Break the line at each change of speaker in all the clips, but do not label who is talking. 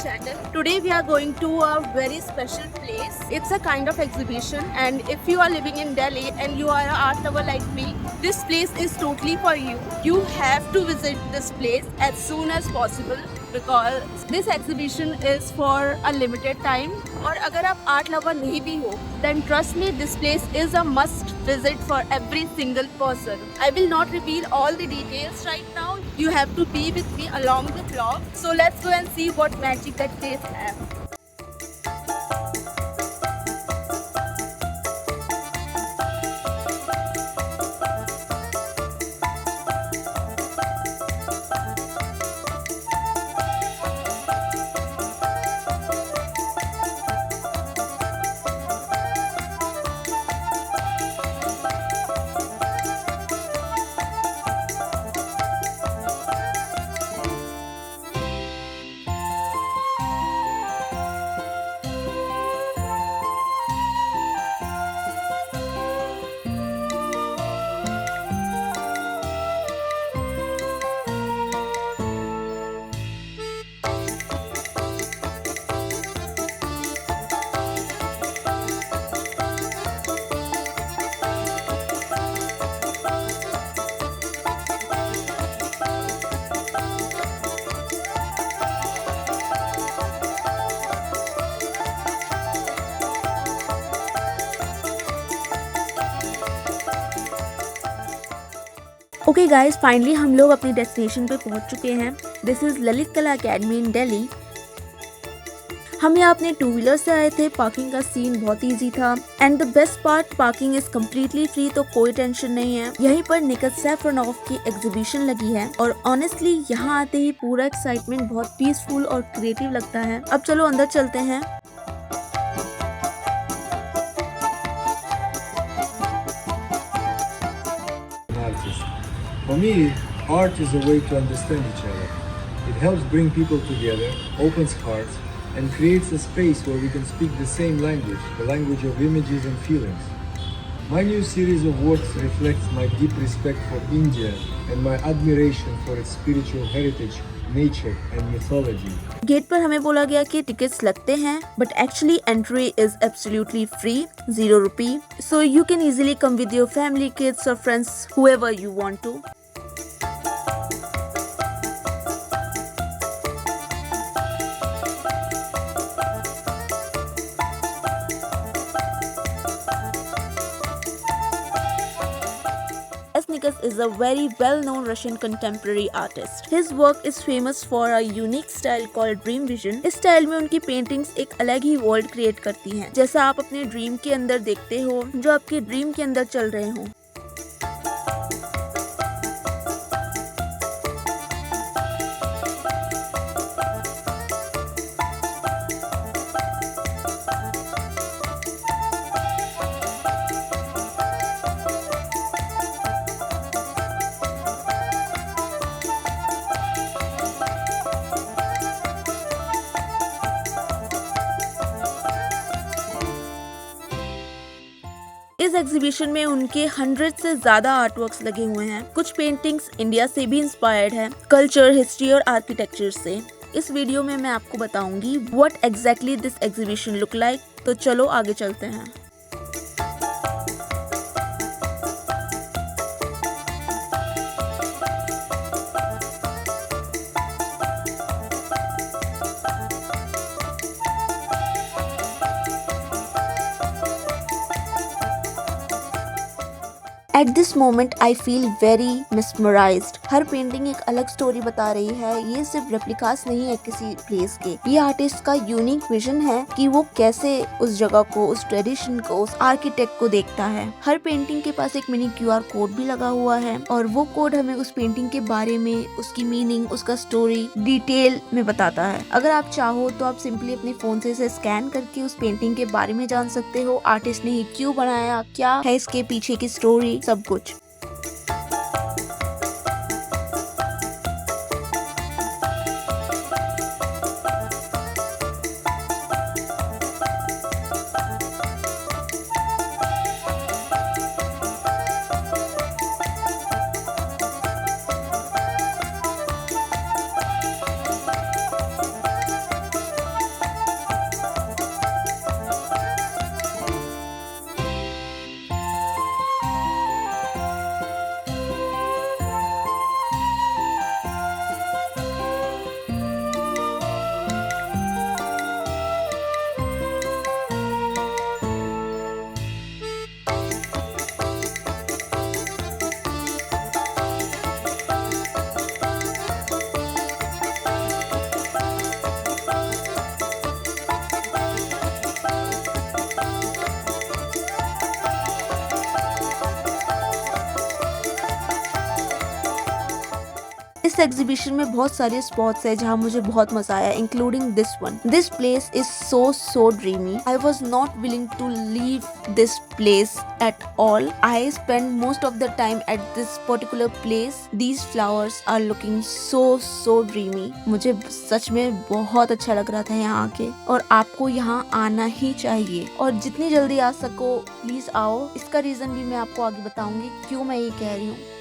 channel. Today we are going to a very special place. It's a kind of exhibition, and if you are living in Delhi and you are an art lover like me, this place is totally for you. You have to visit this place as soon as possible because this exhibition is for a limited time. और अगर आप art lover नहीं भी हो, then trust me, this place is a must visit for every single person. I will not reveal all the details right now. You have to be with me along the vlog. So let's go and see what magic that place has. Okay guys, finally हम लोग अपनी destination पे पहुंच चुके हैं। This is Lalit कला academy in Delhi. हम यहाँ अपने 2 व्हीलर से आए थे। पार्किंग का सीन बहुत इजी था and the best part, parking is completely free, तो कोई टेंशन नहीं है। यहीं पर निकत सैफरोनोव की एग्जीबिशन लगी है और ऑनेस्टली यहाँ आते ही पूरा एक्साइटमेंट बहुत पीसफुल और क्रिएटिव लगता है। अब चलो अंदर चलते हैं।
For me, art is a way to understand each other. It helps bring people together, opens hearts, and creates a space where we can speak the same language, the language of images and feelings. My new series of works reflects my deep respect for India and my admiration for its spiritual heritage, nature and mythology.
Gate पर हमें बोला गया कि tickets लगते हैं, but actually entry is absolutely free, 0 rupee. So you can easily come with your family, kids और friends, whoever you want to. Nikas is a very well-known Russian contemporary artist. His work is famous for a unique style called Dream Vision. इस style में उनकी paintings एक अलग ही world create करती हैं, जैसा आप अपने ड्रीम के अंदर देखते हो, जो आपके ड्रीम के अंदर चल रहे हो। इस एग्जीबिशन में उनके 100 से ज्यादा आर्टवर्क्स लगे हुए हैं। कुछ पेंटिंग्स इंडिया से भी इंस्पायर्ड है, कल्चर, हिस्ट्री और आर्किटेक्चर से। इस वीडियो में मैं आपको बताऊंगी what exactly this exhibition look like. तो चलो आगे चलते हैं। At this moment I feel very mesmerized. हर पेंटिंग एक अलग स्टोरी बता रही है। ये सिर्फ रेप्लिकास नहीं है किसी प्लेस के, ये आर्टिस्ट का यूनिक विजन है कि वो कैसे उस जगह को, उस ट्रेडिशन को, उस आर्किटेक्ट को देखता है। हर पेंटिंग के पास एक मिनी QR कोड भी लगा हुआ है और वो कोड हमें उस पेंटिंग के बारे में, उसकी मीनिंग, उसका स्टोरी डिटेल में बताता है। अगर आप चाहो तो आप सिंपली अपने फोन से इसे स्कैन करके उस पेंटिंग के बारे में जान सकते हो। आर्टिस्ट ने ये क्यों बनाया, क्या है इसके पीछे की स्टोरी, सब कुछ। इस एग्जीबिशन में बहुत सारे स्पॉट्स है जहाँ मुझे बहुत मजा आया, including this one. This place is so dreamy. I was not willing to leave this place at all. I spent most of the time at this particular place. These flowers are looking so dreamy. मुझे सच में बहुत अच्छा लग रहा था यहाँ आके, और आपको यहाँ आना ही चाहिए, और जितनी जल्दी आ सको प्लीज आओ। इसका रीजन भी मैं आपको आगे बताऊंगी क्यों मैं ये कह रही हूँ।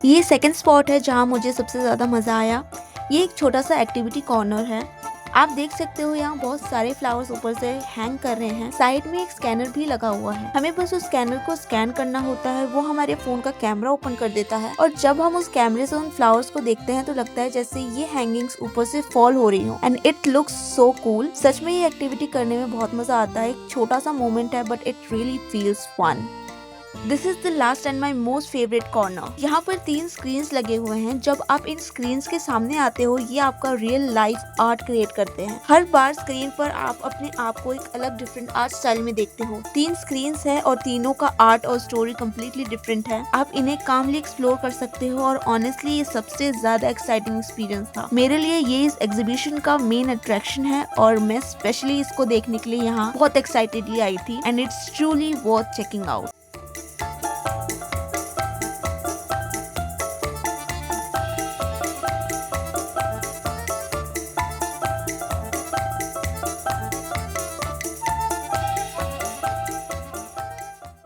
ये सेकंड स्पॉट है जहाँ मुझे सबसे ज्यादा मजा आया। ये एक छोटा सा एक्टिविटी कॉर्नर है। आप देख सकते हो यहाँ बहुत सारे फ्लावर्स ऊपर से हैंग कर रहे हैं। साइड में एक स्कैनर भी लगा हुआ है। हमें बस उस स्कैनर को स्कैन करना होता है, वो हमारे फोन का कैमरा ओपन कर देता है, और जब हम उस कैमरे से उन फ्लावर्स को देखते हैं तो लगता है जैसे ये हैंगिंग्स ऊपर से फॉल हो रही हो, and it looks so cool. सच में ये एक्टिविटी करने में बहुत मजा आता है। एक छोटा सा मोमेंट है but it really feels fun. This is the last and my most favourite corner. यहाँ पर 3 स्क्रीन्स लगे हुए हैं। जब आप इन स्क्रीन्स के सामने आते हो, ये आपका रियल लाइफ आर्ट क्रिएट करते हैं। हर बार स्क्रीन पर आप अपने आप को एक अलग डिफरेंट आर्ट स्टाइल में देखते हो। 3 स्क्रीन्स है और तीनों का आर्ट और स्टोरी कम्प्लीटली डिफरेंट है। आप इन्हें कामली एक्सप्लोर कर सकते हो, और ऑनेस्टली ये सबसे ज्यादा एक्साइटिंग एक्सपीरियंस था मेरे लिए। ये इस एग्जीबिशन का मेन अट्रैक्शन है, और मैं स्पेशली इसको देखने के लिए यहाँ बहुत एक्साइटेडली आई थी, and it's truly worth checking out.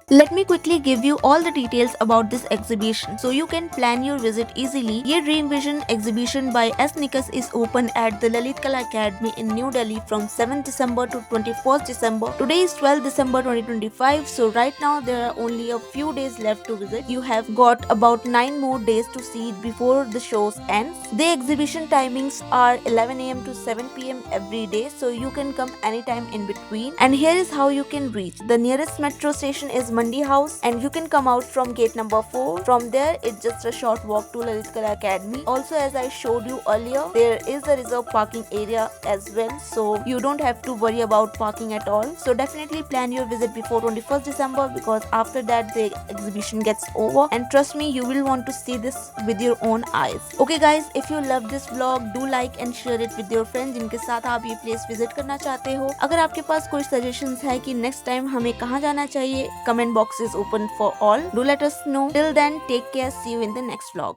Let me quickly give you all the details about this exhibition so you can plan your visit easily. ये Dream Vision exhibition by S. Nikas is open at the Lalit Kala Academy in New Delhi from 7th December to 21st December. Today is 12th December 2025, so right now there are only a few days left to visit. You have got about 9 more days to see it before the shows ends. The exhibition timings are 11 AM to 7 PM every day, so you can come anytime in between. And here is how you can reach. The nearest metro station is Mandi House, and you can come out from gate number 4. From there, it's just a short walk to Lalit Kala Academy. Also, as I showed you earlier, there is a reserved parking area as well, so you don't have to worry about parking at all. So definitely plan your visit before 21st December, because after that the exhibition gets over, and trust me, you will want to see this with your own eyes. Okay guys, if you love this vlog, do like and share it with your friends जिनके साथ आप ये place visit करना चाहते हो। अगर आपके पास कोई सजेशंस है कि नेक्स्ट टाइम हमें कहाँ जाना चाहिए, comment box is open for all. Do let us know. Till then, take care. See you in the next vlog.